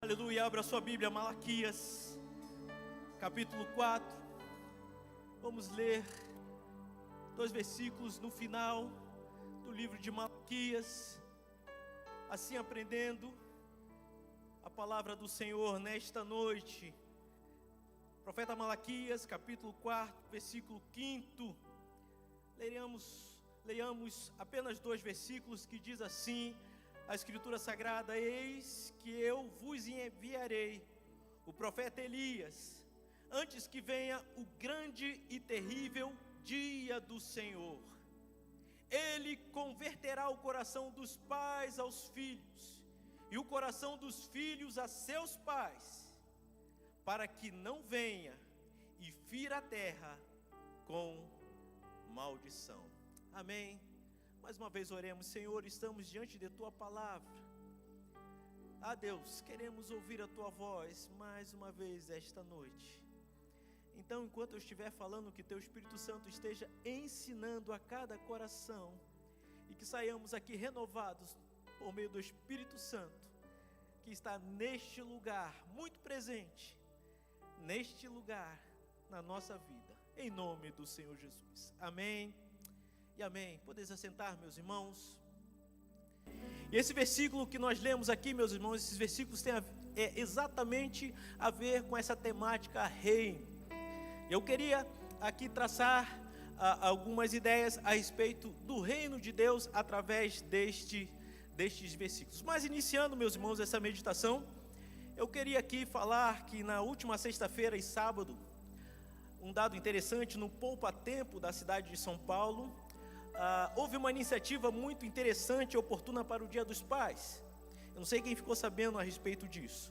Aleluia, abra sua Bíblia, Malaquias, capítulo 4. Vamos ler 2 versículos no final do livro de Malaquias, assim aprendendo a palavra do Senhor nesta noite. Profeta Malaquias, capítulo 4, versículo 5. Leiamos apenas 2 versículos que diz assim: a Escritura Sagrada: eis que eu vos enviarei o profeta Elias, antes que venha o grande e terrível dia do Senhor. Ele converterá o coração dos pais aos filhos, e o coração dos filhos a seus pais, para que não venha e fira a terra com maldição. Amém. Mais uma vez oremos. Senhor, estamos diante de Tua palavra. Deus, queremos ouvir a Tua voz mais uma vez esta noite. Então, enquanto eu estiver falando, que Teu Espírito Santo esteja ensinando a cada coração, e que saiamos aqui renovados por meio do Espírito Santo, que está neste lugar, muito presente, neste lugar, na nossa vida, em nome do Senhor Jesus. Amém. E amém. Podeis assentar, meus irmãos. E esse versículo que nós lemos aqui, meus irmãos, esses versículos têm exatamente a ver com essa temática reino. Eu queria aqui traçar algumas ideias a respeito do reino de Deus através destes versículos. Mas iniciando, meus irmãos, essa meditação, eu queria aqui falar que na última sexta-feira e sábado, um dado interessante, no Poupa Tempo da cidade de São Paulo, houve uma iniciativa muito interessante e oportuna para o Dia dos Pais. Eu não sei quem ficou sabendo a respeito disso.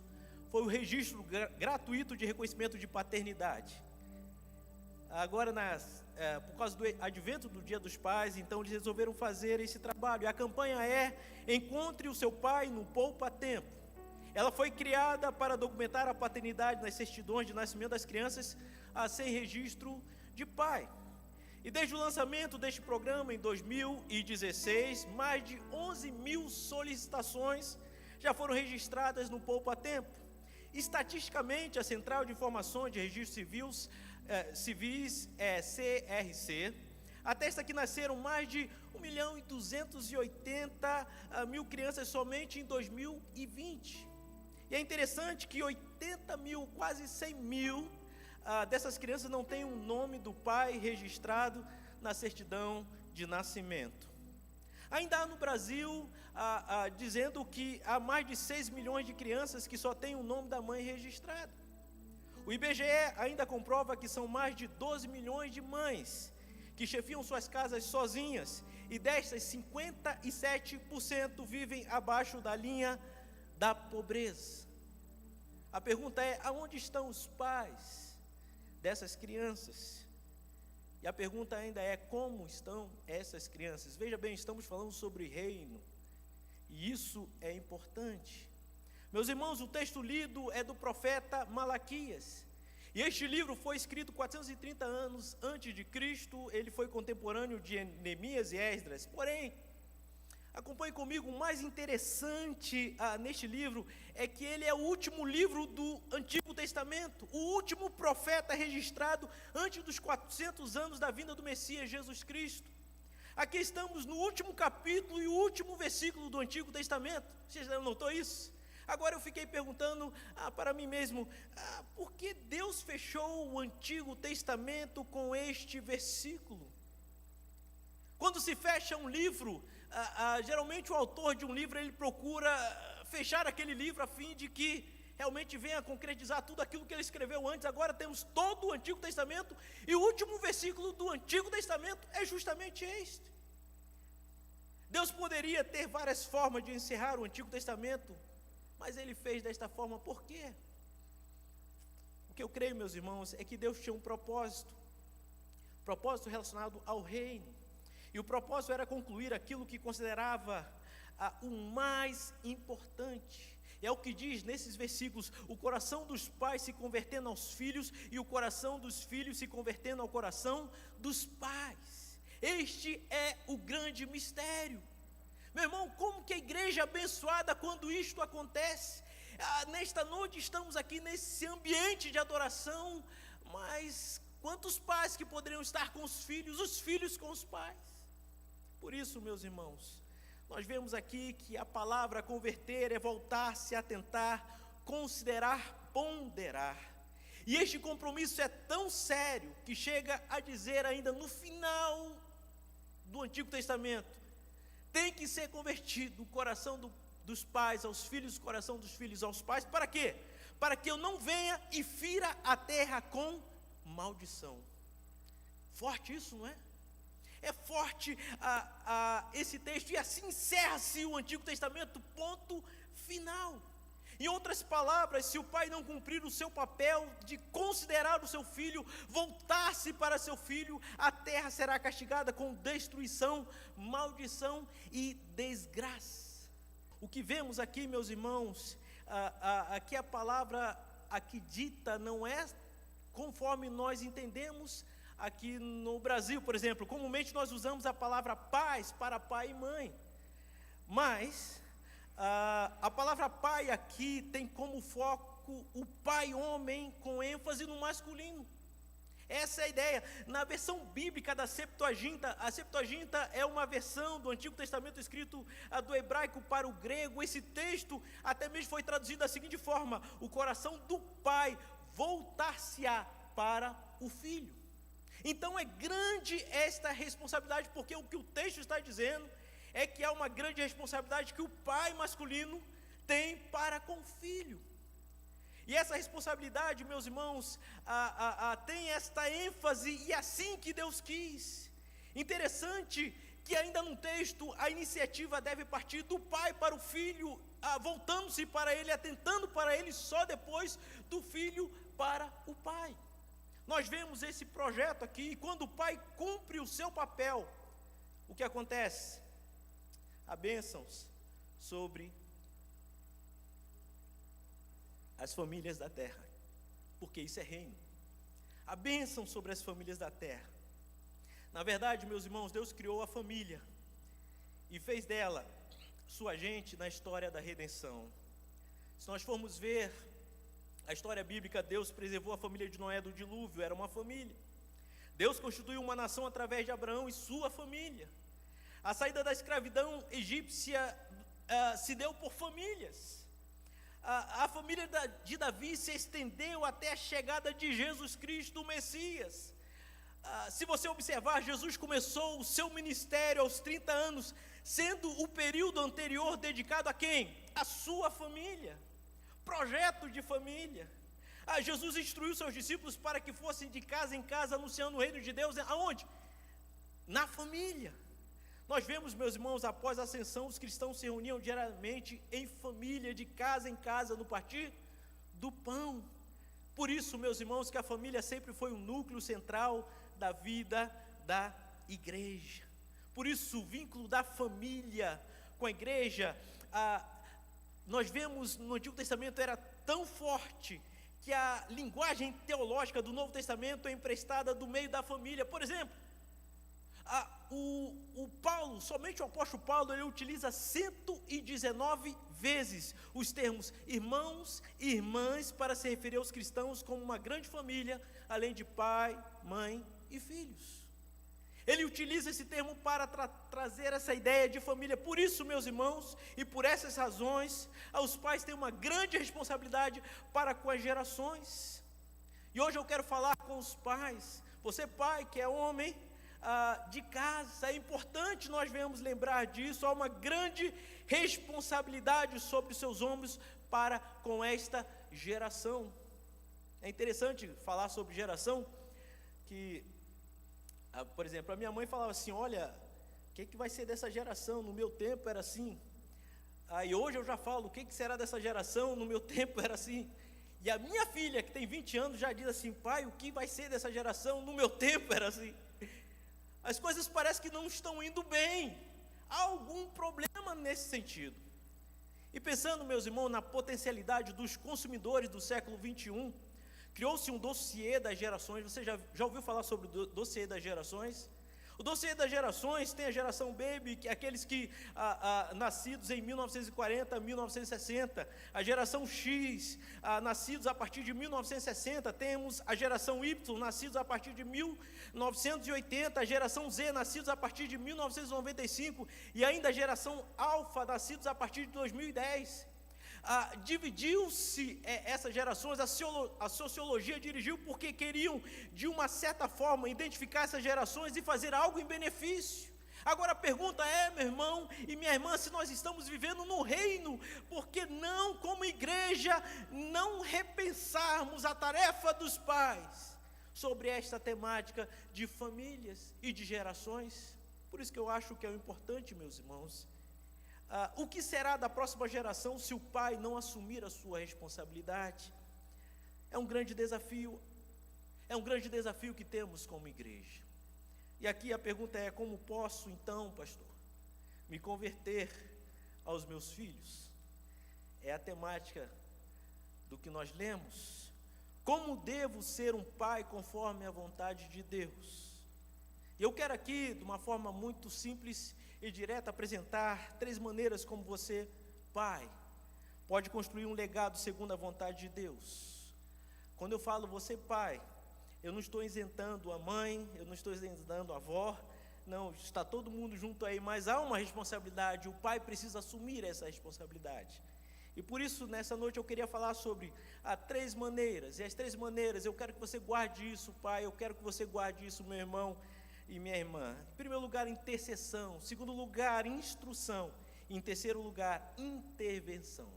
Foi o registro gratuito de reconhecimento de paternidade. Agora, por causa do advento do Dia dos Pais, então eles resolveram fazer esse trabalho. E a campanha é: encontre o seu pai no Poupa Tempo. Ela foi criada para documentar a paternidade nas certidões de nascimento das crianças sem registro de pai. E desde o lançamento deste programa em 2016, mais de 11 mil solicitações já foram registradas no Poupa Tempo. Estatisticamente, a Central de Informações de Registros Civis, CRC, atesta que nasceram mais de 1.280.000 crianças somente em 2020. E é interessante que 80 mil, quase 100 mil, dessas crianças não têm o nome do pai registrado na certidão de nascimento. Ainda há no Brasil, dizendo que há mais de 6 milhões de crianças que só têm o nome da mãe registrado. O IBGE ainda comprova que são mais de 12 milhões de mães que chefiam suas casas sozinhas, e destas 57% vivem abaixo da linha da pobreza. A pergunta é: aonde estão os pais dessas crianças? E a pergunta ainda é: como estão essas crianças? Veja bem, estamos falando sobre reino, e isso é importante. Meus irmãos, o texto lido é do profeta Malaquias, e este livro foi escrito 430 anos antes de Cristo. Ele foi contemporâneo de Neemias e Esdras. Porém, acompanhe comigo, o mais interessante neste livro é que ele é o último livro do Antigo Testamento, o último profeta registrado antes dos 400 anos da vinda do Messias Jesus Cristo. Aqui estamos no último capítulo e o último versículo do Antigo Testamento. Você já notou isso? Agora eu fiquei perguntando para mim mesmo, por que Deus fechou o Antigo Testamento com este versículo? Quando se fecha um livro, geralmente o autor de um livro, ele procura fechar aquele livro a fim de que realmente venha concretizar tudo aquilo que ele escreveu antes. Agora temos todo o Antigo Testamento, e o último versículo do Antigo Testamento é justamente este. Deus poderia ter várias formas de encerrar o Antigo Testamento, mas Ele fez desta forma. Por quê? O que eu creio, meus irmãos, é que Deus tinha um propósito relacionado ao reino. E o propósito era concluir aquilo que considerava o mais importante. É o que diz nesses versículos: o coração dos pais se convertendo aos filhos, e o coração dos filhos se convertendo ao coração dos pais. Este é o grande mistério. Meu irmão, como que a igreja é abençoada quando isto acontece? Nesta noite estamos aqui nesse ambiente de adoração, mas quantos pais que poderiam estar com os filhos com os pais? Por isso, meus irmãos, nós vemos aqui que a palavra converter é voltar-se, atentar, considerar, ponderar. E este compromisso é tão sério que chega a dizer ainda no final do Antigo Testamento: tem que ser convertido o coração dos pais aos filhos, o coração dos filhos aos pais. Para quê? Para que eu não venha e fira a terra com maldição. Forte isso, não é? É forte esse texto, e assim encerra-se o Antigo Testamento, ponto final. Em outras palavras, se o pai não cumprir o seu papel de considerar o seu filho, voltar-se para seu filho, a terra será castigada com destruição, maldição e desgraça. O que vemos aqui, meus irmãos, aqui a palavra aqui dita não é conforme nós entendemos aqui no Brasil, por exemplo. Comumente nós usamos a palavra pais para pai e mãe, mas a palavra pai aqui tem como foco o pai homem, com ênfase no masculino. Essa é a ideia. Na versão bíblica da Septuaginta, a Septuaginta é uma versão do Antigo Testamento escrito do hebraico para o grego. Esse texto até mesmo foi traduzido da seguinte forma: o coração do pai voltar-se-á para o filho. Então é grande esta responsabilidade, porque o que o texto está dizendo é que há uma grande responsabilidade que o pai masculino tem para com o filho. E essa responsabilidade, meus irmãos, tem esta ênfase, e assim que Deus quis. Interessante que ainda no texto a iniciativa deve partir do pai para o filho, voltando-se para ele, atentando para ele só depois do filho para o pai. Nós vemos esse projeto aqui, e quando o pai cumpre o seu papel, o que acontece? Há bênçãos sobre as famílias da terra, porque isso é reino. Há bênção sobre as famílias da terra. Na verdade, meus irmãos, Deus criou a família e fez dela sua agente na história da redenção. Se nós formos ver a história bíblica, Deus preservou a família de Noé do dilúvio, era uma família. Deus constituiu uma nação através de Abraão e sua família. A saída da escravidão egípcia se deu por famílias. A família de Davi se estendeu até a chegada de Jesus Cristo, o Messias. Se você observar, Jesus começou o seu ministério aos 30 anos, sendo o período anterior dedicado a quem? A sua família. Projeto de família. Jesus instruiu seus discípulos para que fossem de casa em casa anunciando o reino de Deus. Aonde? Na família. Nós vemos, meus irmãos, após a ascensão, os cristãos se reuniam diariamente em família, de casa em casa, no partir do pão. Por isso, meus irmãos, que a família sempre foi o núcleo central da vida da igreja. Por isso, o vínculo da família com a igreja, nós vemos no Antigo Testamento, era tão forte que a linguagem teológica do Novo Testamento é emprestada do meio da família. Por exemplo, o Paulo, somente o apóstolo Paulo, ele utiliza 119 vezes os termos irmãos e irmãs para se referir aos cristãos como uma grande família, além de pai, mãe e filhos. Ele utiliza esse termo para trazer essa ideia de família. Por isso, meus irmãos, e por essas razões, os pais têm uma grande responsabilidade para com as gerações. E hoje eu quero falar com os pais. Você, pai, que é homem de casa, é importante nós venhamos lembrar disso. Há uma grande responsabilidade sobre os seus ombros para com esta geração. É interessante falar sobre geração, que, por exemplo, a minha mãe falava assim: olha, o que vai ser dessa geração? No meu tempo era assim. E hoje eu já falo: o que será dessa geração? No meu tempo era assim. E a minha filha, que tem 20 anos, já diz assim: pai, o que vai ser dessa geração? No meu tempo era assim. As coisas parecem que não estão indo bem. Há algum problema nesse sentido. E pensando, meus irmãos, na potencialidade dos consumidores do século 21, criou-se um dossiê das gerações. Você já ouviu falar sobre o dossiê das gerações? O dossiê das gerações tem a geração Baby, que é aqueles que nascidos em 1940, 1960. A geração X, nascidos a partir de 1960. Temos a geração Y, nascidos a partir de 1980. A geração Z, nascidos a partir de 1995. E ainda a geração Alpha, nascidos a partir de 2010. Dividiu-se essas gerações, a sociologia dirigiu porque queriam, de uma certa forma, identificar essas gerações e fazer algo em benefício. Agora a pergunta é, meu irmão e minha irmã, se nós estamos vivendo no reino, por que não, como igreja, não repensarmos a tarefa dos pais sobre esta temática de famílias e de gerações? Por isso que eu acho que é o importante, meus irmãos. O que será da próxima geração se o pai não assumir a sua responsabilidade? É um grande desafio que temos como igreja. E aqui a pergunta é: como posso então, pastor, me converter aos meus filhos? É a temática do que nós lemos. Como devo ser um pai conforme a vontade de Deus? Eu quero aqui, de uma forma muito simples e direta, apresentar 3 maneiras como você, pai, pode construir um legado segundo a vontade de Deus. Quando eu falo você, pai, eu não estou isentando a mãe, eu não estou isentando a avó, não, está todo mundo junto aí, mas há uma responsabilidade, o pai precisa assumir essa responsabilidade. E por isso, nessa noite, eu queria falar sobre 3 maneiras, e as 3 maneiras, eu quero que você guarde isso, pai, eu quero que você guarde isso, meu irmão e minha irmã. Em primeiro lugar, intercessão. Em segundo lugar, instrução. E em terceiro lugar, intervenção.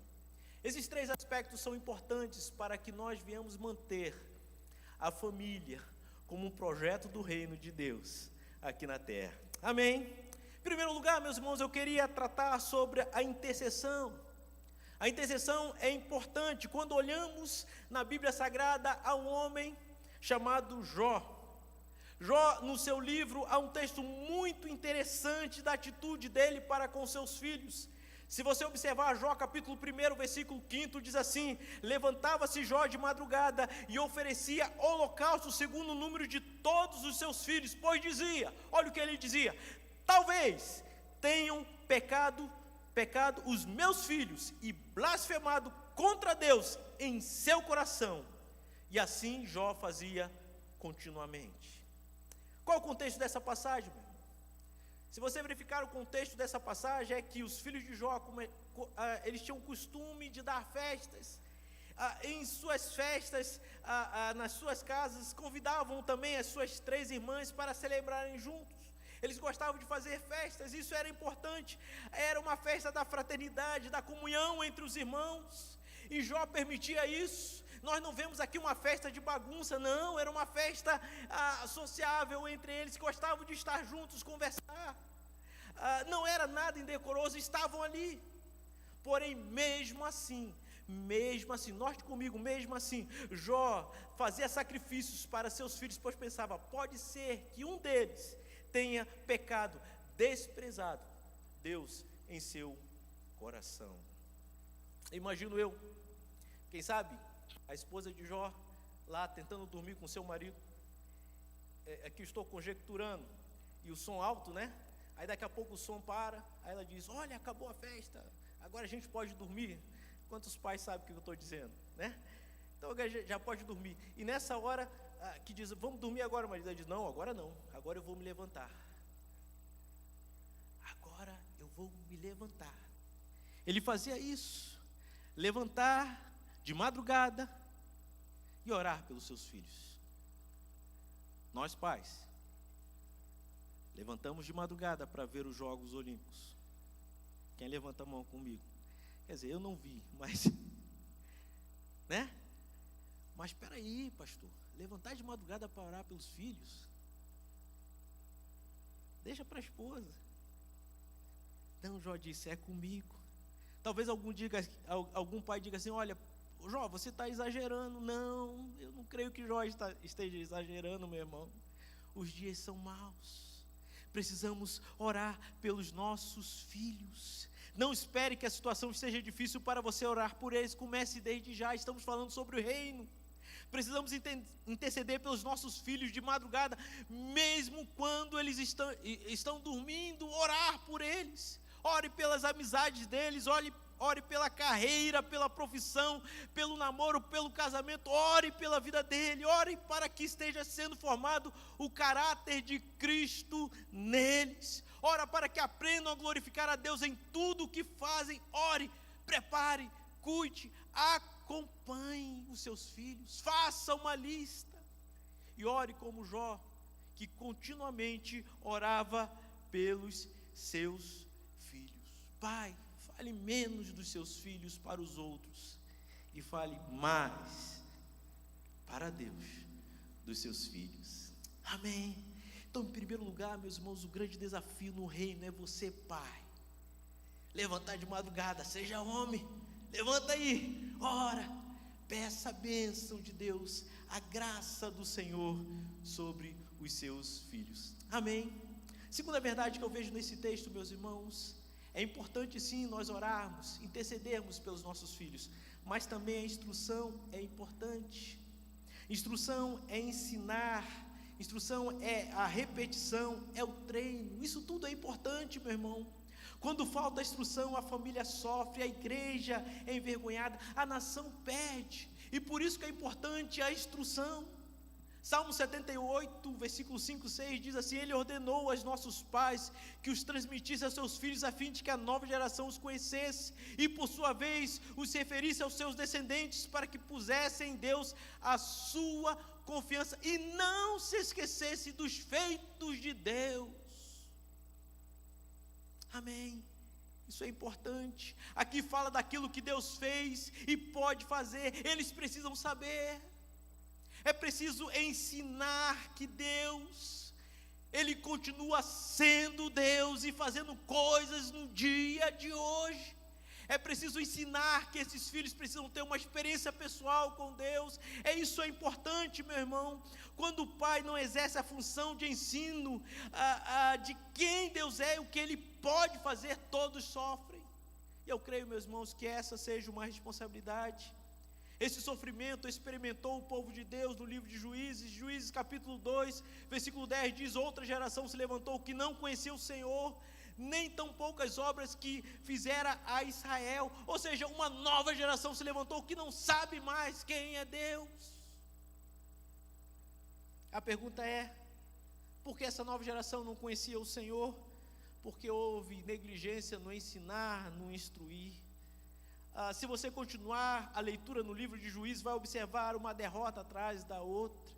Esses 3 aspectos são importantes para que nós venhamos manter a família como um projeto do reino de Deus aqui na terra. Amém? Em primeiro lugar, meus irmãos, eu queria tratar sobre a intercessão. A intercessão é importante. Quando olhamos na Bíblia Sagrada, há um homem chamado Jó. Jó, no seu livro, há um texto muito interessante da atitude dele para com seus filhos. Se você observar Jó, capítulo 1, versículo 5, diz assim: levantava-se Jó de madrugada e oferecia holocausto segundo o número de todos os seus filhos, pois dizia, olha o que ele dizia: talvez tenham pecado os meus filhos e blasfemado contra Deus em seu coração. E assim Jó fazia continuamente. Qual o contexto dessa passagem, meu irmão? Se você verificar o contexto dessa passagem, é que os filhos de Jó, eles tinham o costume de dar festas. Em suas festas, nas suas casas, convidavam também as suas 3 irmãs para celebrarem juntos. Eles gostavam de fazer festas, isso era importante. Era uma festa da fraternidade, da comunhão entre os irmãos. E Jó permitia isso. Nós não vemos aqui uma festa de bagunça, não, era uma festa sociável entre eles, gostavam de estar juntos, conversar, não era nada indecoroso, estavam ali. Porém, mesmo assim, note comigo, mesmo assim, Jó fazia sacrifícios para seus filhos, pois pensava, pode ser que um deles tenha pecado, desprezado Deus em seu coração. Imagino eu, quem sabe, a esposa de Jó, lá tentando dormir com seu marido, aqui estou conjecturando, e o som alto, né? Aí daqui a pouco o som para, aí ela diz, olha, acabou a festa, agora a gente pode dormir. Quantos pais sabem o que eu estou dizendo, né? Então já pode dormir. E nessa hora, que diz, vamos dormir agora, marido, ela diz, não, agora eu vou me levantar. Agora eu vou me levantar. Ele fazia isso, levantar de madrugada e orar pelos seus filhos. Nós pais levantamos de madrugada para ver os Jogos Olímpicos. Quem levanta a mão comigo? Quer dizer, eu não vi, mas né? Mas espera aí, pastor, levantar de madrugada para orar pelos filhos? Deixa para a esposa. Não, Jó disse, é comigo. Talvez algum pai diga assim, olha, Jó, você está exagerando. Não, eu não creio que Jó esteja exagerando, meu irmão. Os dias são maus. Precisamos orar pelos nossos filhos. Não espere que a situação seja difícil para você orar por eles. Comece desde já, estamos falando sobre o reino. Precisamos interceder pelos nossos filhos de madrugada, mesmo quando eles estão dormindo, orar por eles. Ore pelas amizades deles, ore pela carreira, pela profissão, pelo namoro, pelo casamento. Ore pela vida dele, ore para que esteja sendo formado o caráter de Cristo neles. Ora para que aprendam a glorificar a Deus em tudo o que fazem. Ore, prepare, cuide, acompanhe os seus filhos, faça uma lista e ore como Jó, que continuamente orava pelos seus filhos. Pai, fale menos dos seus filhos para os outros e fale mais para Deus dos seus filhos. Amém. Então, em primeiro lugar, meus irmãos, o grande desafio no reino é você, pai, levantar de madrugada, seja homem, levanta aí, ora, peça a bênção de Deus, a graça do Senhor sobre os seus filhos. Amém. Segunda verdade que eu vejo nesse texto, meus irmãos, é importante sim nós orarmos, intercedermos pelos nossos filhos, mas também a instrução é importante. Instrução é ensinar, instrução é a repetição, é o treino, isso tudo é importante, meu irmão. Quando falta a instrução, a família sofre, a igreja é envergonhada, a nação perde, e por isso que é importante a instrução. Salmo 78, versículo 5 e 6 diz assim: Ele ordenou aos nossos pais que os transmitisse aos seus filhos, a fim de que a nova geração os conhecesse, e por sua vez os referisse aos seus descendentes, para que pusessem em Deus a sua confiança, e não se esquecesse dos feitos de Deus. Amém. Isso é importante. Aqui fala daquilo que Deus fez e pode fazer. Eles precisam saber. É preciso ensinar que Deus, Ele continua sendo Deus e fazendo coisas no dia de hoje. É preciso ensinar que esses filhos precisam ter uma experiência pessoal com Deus. Isso é importante, meu irmão. Quando o pai não exerce a função de ensino de quem Deus é e o que Ele pode fazer, todos sofrem. E eu creio, meus irmãos, que essa seja uma responsabilidade. Esse sofrimento experimentou o povo de Deus no livro de Juízes. Juízes capítulo 2, versículo 10 diz: outra geração se levantou que não conhecia o Senhor, nem tão poucas obras que fizera a Israel. Ou seja, uma nova geração se levantou que não sabe mais quem é Deus. A pergunta é: por que essa nova geração não conhecia o Senhor? Porque houve negligência no ensinar, no instruir. Se você continuar a leitura no livro de Juízes, vai observar uma derrota atrás da outra.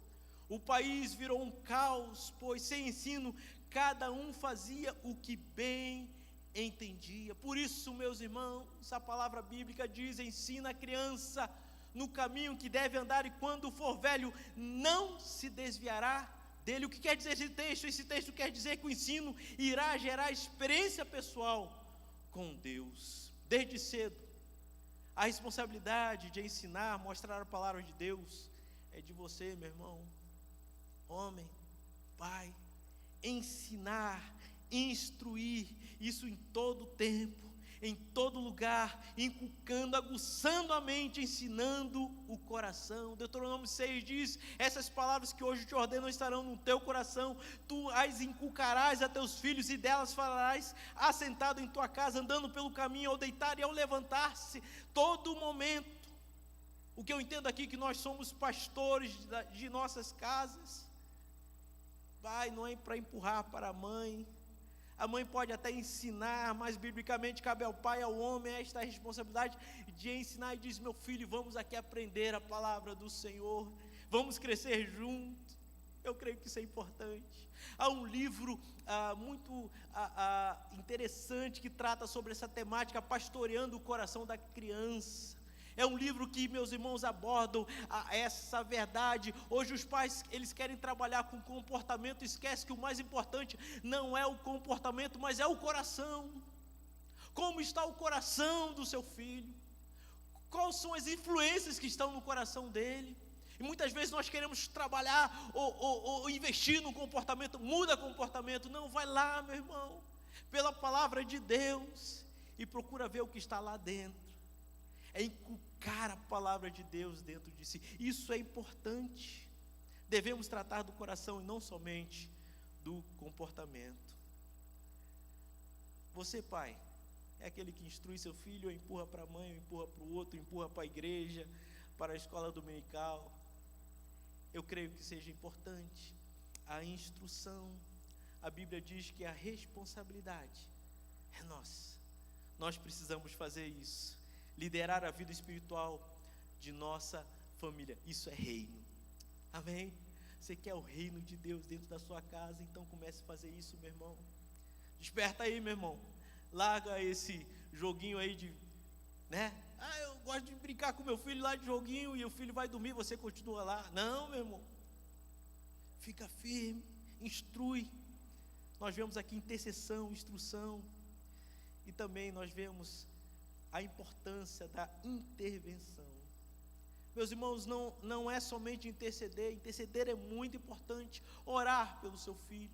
O país virou um caos, pois sem ensino, cada um fazia o que bem entendia. Por isso, meus irmãos, a palavra bíblica diz: ensina a criança no caminho que deve andar, e quando for velho, não se desviará dele. O que quer dizer esse texto? Esse texto quer dizer que o ensino irá gerar experiência pessoal com Deus. Desde cedo, a responsabilidade de ensinar, mostrar a palavra de Deus é de você, meu irmão, homem, pai. Ensinar, instruir, isso em todo tempo, em todo lugar, inculcando, aguçando a mente, ensinando o coração. Deuteronômio 6 diz: essas palavras que hoje te ordeno estarão no teu coração, tu as inculcarás a teus filhos, e delas falarás assentado em tua casa, andando pelo caminho, ao deitar e ao levantar-se, todo momento. O que eu entendo aqui é que nós somos pastores de nossas casas. Pai, não é para empurrar para a mãe pode até ensinar, mas biblicamente cabe ao pai e ao homem esta responsabilidade de ensinar. E diz: meu filho, vamos aqui aprender a palavra do Senhor, vamos crescer juntos. Eu creio que isso é importante. Há um livro muito interessante que trata sobre essa temática, pastoreando o coração da criança. É um livro que, meus irmãos, abordam essa verdade. Hoje os pais, eles querem trabalhar com comportamento, esquece que o mais importante não é o comportamento, mas é o coração. Como está o coração do seu filho? Quais são as influências que estão no coração dele? E muitas vezes nós queremos trabalhar ou investir no comportamento, muda comportamento. Não, vai lá, meu irmão, pela palavra de Deus, e procura ver o que está lá dentro. É inculcar colocar a palavra de Deus dentro de si. Isso é importante. Devemos tratar do coração e não somente do comportamento. Você, pai, é aquele que instrui seu filho, ou empurra para a mãe, ou empurra para o outro, empurra para a igreja, para a escola dominical. Eu creio que seja importante a instrução. A Bíblia diz que a responsabilidade é nossa. Nós precisamos fazer isso, liderar a vida espiritual de nossa família. Isso é reino. Amém? Você quer o reino de Deus dentro da sua casa? Então comece a fazer isso, meu irmão. Desperta aí, meu irmão. Larga esse joguinho aí de, eu gosto de brincar com meu filho lá de joguinho e o filho vai dormir, você continua lá. Não, meu irmão. Fica firme, instrui. Nós vemos aqui intercessão, instrução. E também nós vemos a importância da intervenção. Meus irmãos, não é somente interceder é muito importante. Orar pelo seu filho,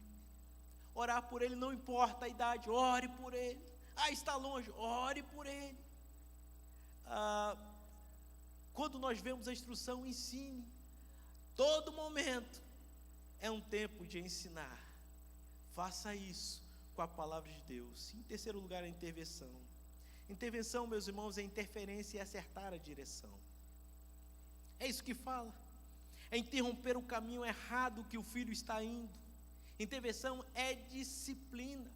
orar por ele, não importa a idade, ore por ele. Está longe, ore por ele. Quando nós vemos a instrução, ensine. Todo momento é um tempo de ensinar. Faça isso com a palavra de Deus. Em terceiro lugar, a intervenção. Intervenção, meus irmãos, é interferência e acertar a direção. É isso que fala. É interromper o caminho errado que o filho está indo. Intervenção é disciplina.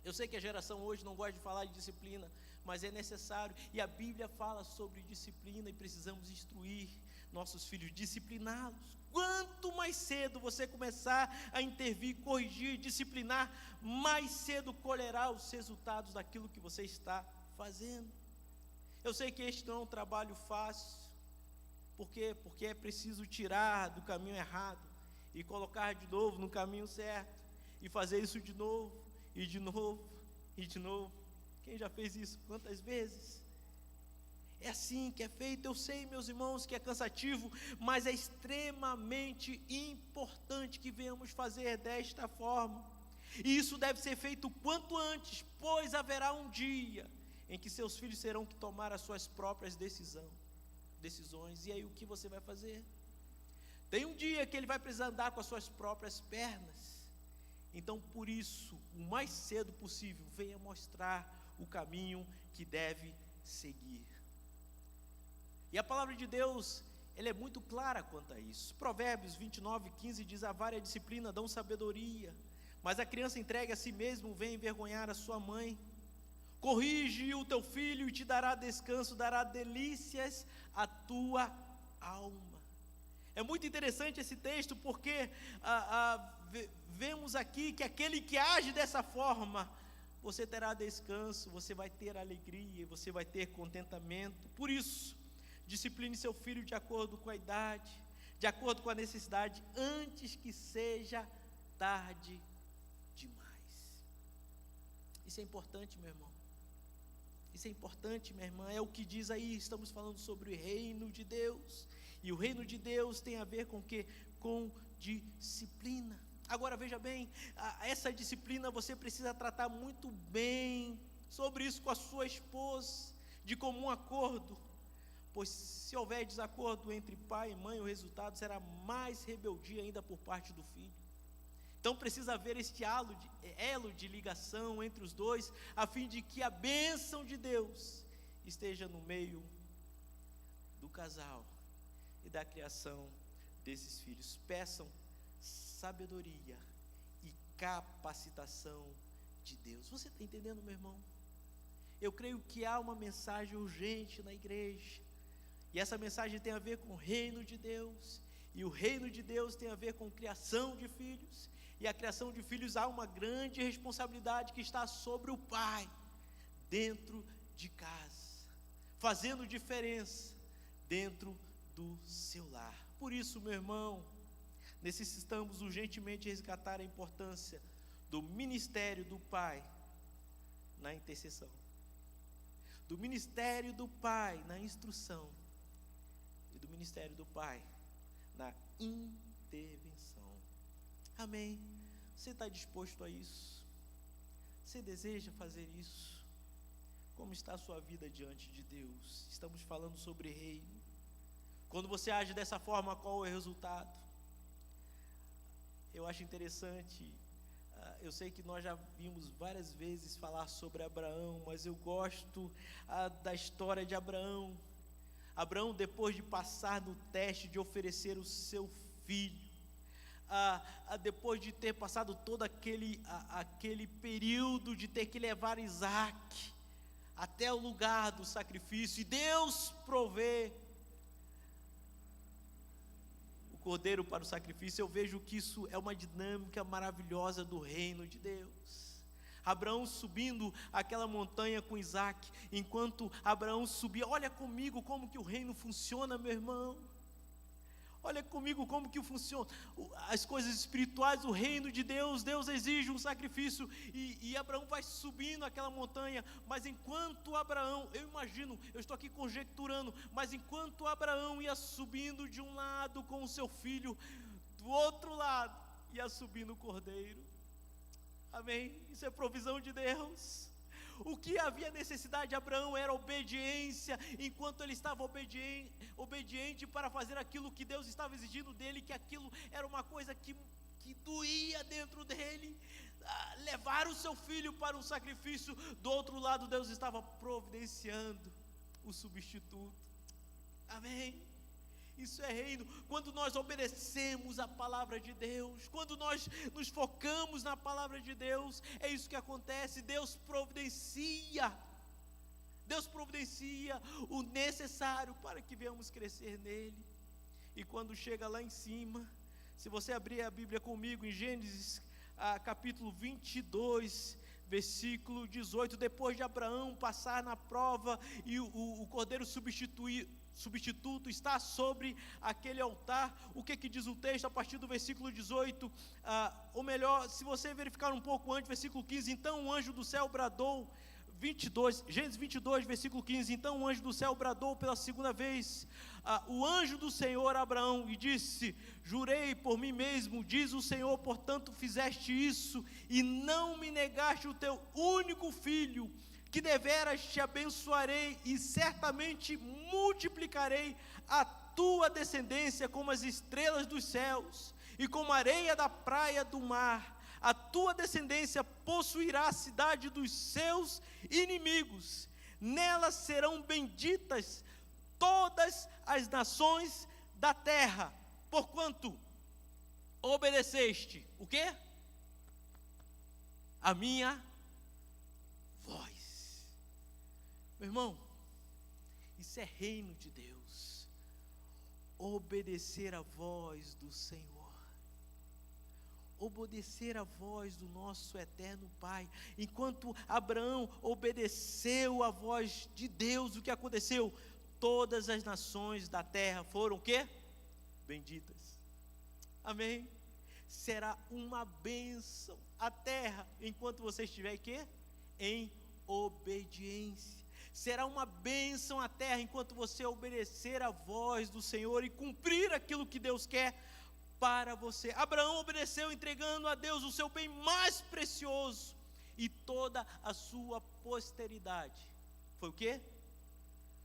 Eu sei que a geração hoje não gosta de falar de disciplina, mas é necessário. E a Bíblia fala sobre disciplina e precisamos instruir nossos filhos, discipliná-los. Quanto mais cedo você começar a intervir, corrigir, disciplinar, mais cedo colherá os resultados daquilo que você está fazendo. Eu sei que este não é um trabalho fácil. Por quê? Porque é preciso tirar do caminho errado e colocar de novo no caminho certo, e fazer isso de novo, e de novo, e de novo. Quem já fez isso? Quantas vezes? É assim que é feito. Eu sei, meus irmãos, que é cansativo, mas é extremamente importante que venhamos fazer desta forma. E isso deve ser feito o quanto antes, pois haverá um dia em que seus filhos terão que tomar as suas próprias decisões. E aí o que você vai fazer? Tem um dia que ele vai precisar andar com as suas próprias pernas. Então, por isso, o mais cedo possível, venha mostrar o caminho que deve seguir. E a palavra de Deus, ela é muito clara quanto a isso. Provérbios 29:15 diz: a vara e a disciplina dão sabedoria, mas a criança entregue a si mesmo vem envergonhar a sua mãe. Corrige o teu filho e te dará descanso, dará delícias à tua alma. É muito interessante esse texto, porque vemos aqui que aquele que age dessa forma, você terá descanso, você vai ter alegria, você vai ter contentamento. Por isso, discipline seu filho de acordo com a idade, de acordo com a necessidade, antes que seja tarde demais. Isso é importante, meu irmão. Isso é importante, minha irmã. É o que diz aí. Estamos falando sobre o reino de Deus. E o reino de Deus tem a ver com o quê? Com disciplina. Agora veja bem, essa disciplina você precisa tratar muito bem sobre isso com a sua esposa, de comum acordo. Pois se houver desacordo entre pai e mãe, o resultado será mais rebeldia ainda por parte do filho. Então precisa haver este elo de ligação entre os dois, a fim de que a bênção de Deus esteja no meio do casal e da criação desses filhos. Peçam sabedoria e capacitação de Deus. Você está entendendo, meu irmão? Eu creio que há uma mensagem urgente na igreja, e essa mensagem tem a ver com o reino de Deus, e o reino de Deus tem a ver com criação de filhos. E a criação de filhos, há uma grande responsabilidade que está sobre o pai, dentro de casa, fazendo diferença dentro do seu lar. Por isso, meu irmão, necessitamos urgentemente resgatar a importância do ministério do pai na intercessão, do ministério do pai na instrução, e do ministério do pai na intervenção. Amém? Você está disposto a isso? Você deseja fazer isso? Como está a sua vida diante de Deus? Estamos falando sobre reino. Quando você age dessa forma, qual é o resultado? Eu acho interessante, eu sei que nós já vimos várias vezes falar sobre Abraão, mas eu gosto da história de Abraão. Abraão, depois de passar no teste de oferecer o seu filho, depois de ter passado todo aquele período de ter que levar Isaac até o lugar do sacrifício, e Deus provê o cordeiro para o sacrifício, eu vejo que isso é uma dinâmica maravilhosa do reino de Deus. Abraão subindo aquela montanha com Isaac, enquanto Abraão subia, olha comigo como que o reino funciona, meu irmão. Olha comigo como que funciona as coisas espirituais, o reino de Deus. Deus exige um sacrifício, e Abraão vai subindo aquela montanha, mas enquanto Abraão, eu imagino, eu estou aqui conjecturando, mas enquanto Abraão ia subindo de um lado com o seu filho, do outro lado ia subindo o cordeiro. Amém? Isso é provisão de Deus. O que havia necessidade de Abraão era obediência, enquanto ele estava obediente para fazer aquilo que Deus estava exigindo dele, que aquilo era uma coisa que doía dentro dele, levar o seu filho para um sacrifício. Do outro lado, Deus estava providenciando o substituto. Amém? Isso é reino. Quando nós obedecemos a palavra de Deus, quando nós nos focamos na palavra de Deus, é isso que acontece. Deus providencia o necessário para que venhamos crescer nele. E quando chega lá em cima, se você abrir a Bíblia comigo em Gênesis capítulo 22, versículo 18, depois de Abraão passar na prova e o cordeiro substituto está sobre aquele altar, o que diz o texto a partir do versículo 18, ou melhor, se você verificar um pouco antes, versículo 15, então o anjo do céu bradou, Gênesis 22, versículo 15, então o anjo do céu bradou pela segunda vez, o anjo do Senhor a Abraão, e disse, jurei por mim mesmo, diz o Senhor, portanto fizeste isso, e não me negaste o teu único filho, que deveras te abençoarei, e certamente multiplicarei a tua descendência como as estrelas dos céus, e como a areia da praia do mar. A tua descendência possuirá a cidade dos seus inimigos, nela serão benditas todas as nações da terra, porquanto obedeceste, o quê? A minha voz. Meu irmão, isso é reino de Deus, obedecer a voz do Senhor, obedecer a voz do nosso eterno Pai. Enquanto Abraão obedeceu a voz de Deus, o que aconteceu? Todas as nações da terra foram o quê? Benditas. Amém? Será uma bênção a terra, enquanto você estiver quê? Em obediência. Será uma bênção a terra, enquanto você obedecer a voz do Senhor e cumprir aquilo que Deus quer para você. Abraão obedeceu, entregando a Deus o seu bem mais precioso, e toda a sua posteridade foi o quê?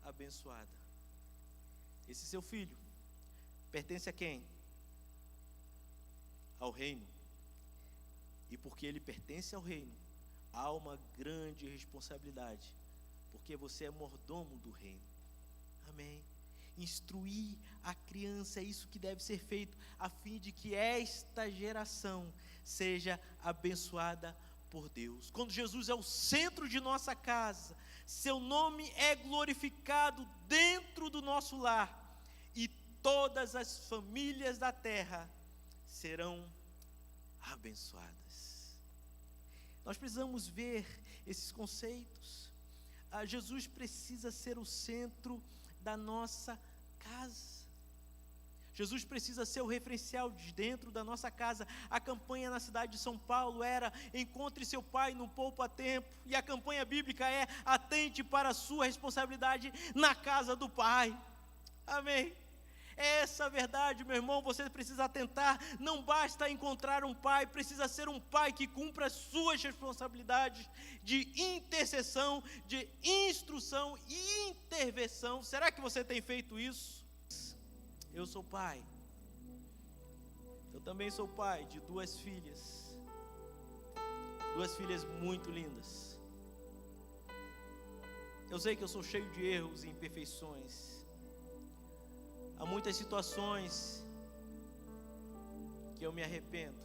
Abençoada. Esse seu filho pertence a quem? Ao reino. E porque ele pertence ao reino, há uma grande responsabilidade, porque você é mordomo do reino. Amém? Instruir a criança, é isso que deve ser feito, a fim de que esta geração seja abençoada por Deus. Quando Jesus é o centro de nossa casa, seu nome é glorificado dentro do nosso lar, e todas as famílias da terra serão abençoadas. Nós precisamos ver esses conceitos. Jesus precisa ser o centro da nossa casa. Jesus precisa ser o referencial de dentro da nossa casa. A campanha na cidade de São Paulo era: encontre seu pai no poupa tempo. E a campanha bíblica é: atente para a sua responsabilidade na casa do Pai. Amém? É essa a verdade, meu irmão. Você precisa atentar. Não basta encontrar um pai, precisa ser um pai que cumpra as suas responsabilidades de intercessão, de instrução e intervenção. Será que você tem feito isso? Eu sou pai. Eu também sou pai de 2 filhas. 2 filhas muito lindas. Eu sei que eu sou cheio de erros e imperfeições. Há muitas situações que eu me arrependo.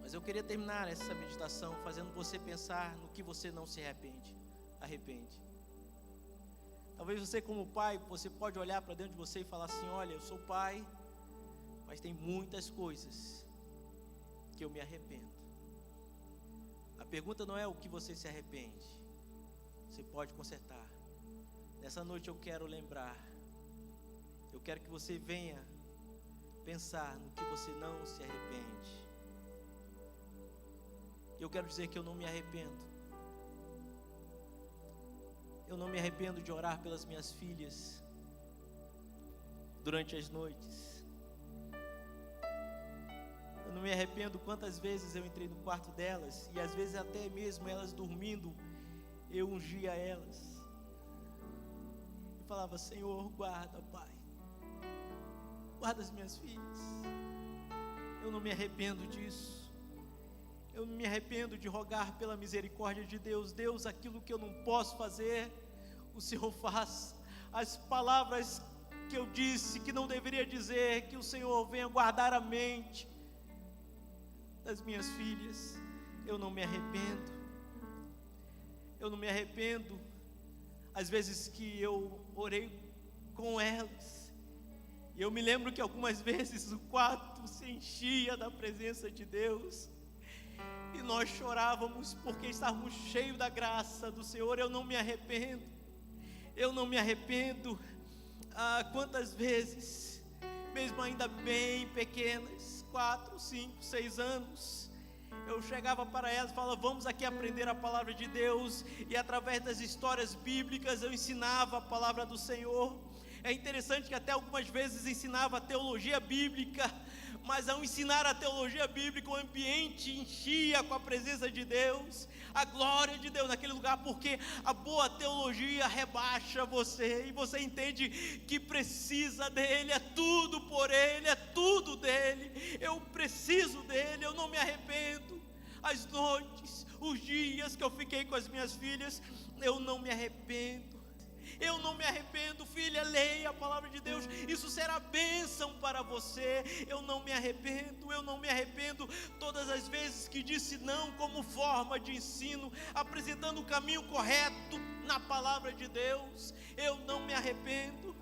Mas eu queria terminar essa meditação fazendo você pensar no que você não se arrepende. Talvez você, como pai, você pode olhar para dentro de você e falar assim: olha, eu sou pai, mas tem muitas coisas que eu me arrependo. A pergunta não é o que você se arrepende. Você pode consertar. Nessa noite eu quero lembrar. Eu quero que você venha pensar no que você não se arrepende. Eu quero dizer que eu não me arrependo. Eu não me arrependo de orar pelas minhas filhas durante as noites. Eu não me arrependo quantas vezes eu entrei no quarto delas e às vezes até mesmo elas dormindo, eu ungia elas e falava: Senhor, guarda, Pai, guarda as minhas filhas. Eu não me arrependo disso. Eu não me arrependo de rogar pela misericórdia de Deus. Deus, aquilo que eu não posso fazer, o Senhor faz. As palavras que eu disse que não deveria dizer, que o Senhor venha guardar a mente das minhas filhas. Eu não me arrependo. Eu não me arrependo às vezes que eu orei com elas. E eu me lembro que algumas vezes o quarto se enchia da presença de Deus. E nós chorávamos porque estávamos cheios da graça do Senhor. Eu não me arrependo. Eu não me arrependo. Quantas vezes, mesmo ainda bem pequenas, 4, 5, 6 anos, eu chegava para elas e falava: vamos aqui aprender a palavra de Deus. E através das histórias bíblicas eu ensinava a palavra do Senhor. É interessante que até algumas vezes ensinava a teologia bíblica, mas ao ensinar a teologia bíblica, o ambiente enchia com a presença de Deus, a glória de Deus naquele lugar, porque a boa teologia rebaixa você, e você entende que precisa dEle, é tudo por Ele, é tudo dEle. Eu preciso dEle, eu não me arrependo. As noites, os dias que eu fiquei com as minhas filhas, eu não me arrependo. Eu não me arrependo, filha, leia a palavra de Deus, isso será bênção para você. Eu não me arrependo todas as vezes que disse não como forma de ensino, apresentando o caminho correto na palavra de Deus. Eu não me arrependo.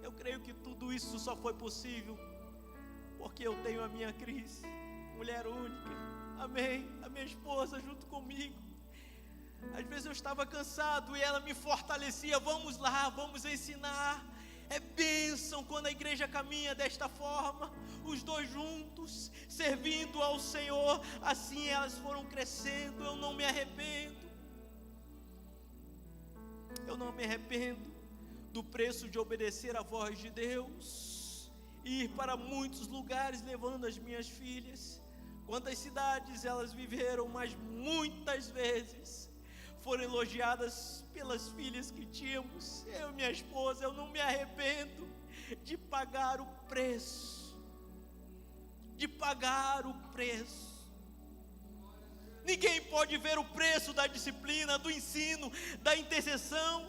Eu creio que tudo isso só foi possível porque eu tenho a minha Cris, mulher única, amém, a minha esposa junto comigo. Às vezes eu estava cansado e ela me fortalecia: vamos lá, vamos ensinar. É bênção quando a igreja caminha desta forma, os dois juntos, servindo ao Senhor. Assim elas foram crescendo. Eu não me arrependo. Eu não me arrependo do preço de obedecer à voz de Deus e ir para muitos lugares levando as minhas filhas. Quantas cidades elas viveram, mas muitas vezes foram elogiadas pelas filhas que tínhamos. Eu e minha esposa, eu não me arrependo de pagar o preço. Ninguém pode ver o preço da disciplina, do ensino, da intercessão.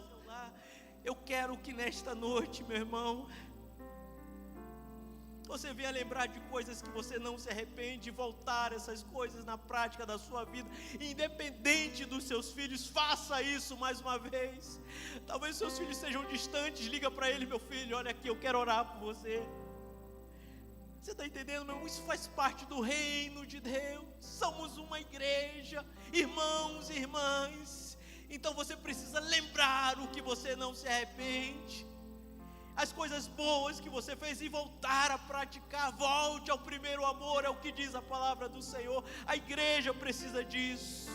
Eu quero que nesta noite, meu irmão, você venha lembrar de coisas que você não se arrepende, e voltar essas coisas na prática da sua vida, independente dos seus filhos. Faça isso mais uma vez. Talvez seus filhos sejam distantes, liga para ele: meu filho, olha aqui, eu quero orar por você. Você está entendendo, meu irmão? Isso faz parte do reino de Deus. Somos uma igreja, irmãos e irmãs. Então você precisa lembrar o que você não se arrepende, as coisas boas que você fez, e voltar a praticar. Volte ao primeiro amor, é o que diz a palavra do Senhor. A igreja precisa disso.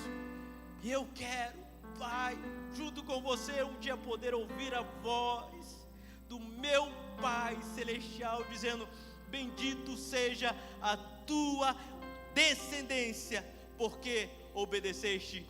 E eu quero, Pai, junto com você, um dia poder ouvir a voz do Pai Celestial, dizendo: bendito seja a tua descendência, porque obedeceste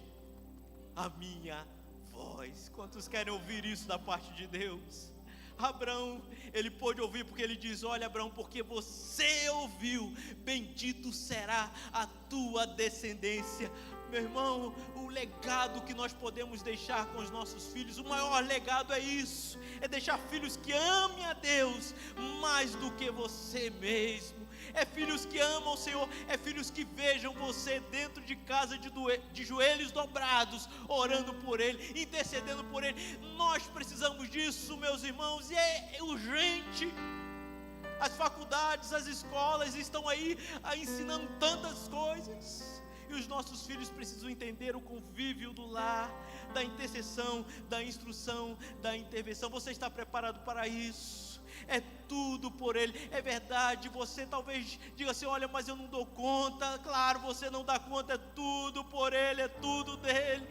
a minha voz. Quantos querem ouvir isso da parte de Deus? Abraão, ele pôde ouvir, porque ele diz: olha, Abraão, porque você ouviu, bendito será a tua descendência. Meu irmão, o legado que nós podemos deixar com os nossos filhos, o maior legado é isso, é deixar filhos que amem a Deus mais do que você mesmo. É filhos que amam o Senhor, é filhos que vejam você dentro de casa de joelhos dobrados, orando por Ele, intercedendo por Ele. Nós precisamos disso, meus irmãos, e é urgente. As faculdades, as escolas estão aí ensinando tantas coisas, e os nossos filhos precisam entender o convívio do lar, da intercessão, da instrução, da intervenção. Você está preparado para isso? É tudo por Ele. É verdade, você talvez diga assim: olha, mas eu não dou conta. Claro, você não dá conta, é tudo por Ele, é tudo dEle.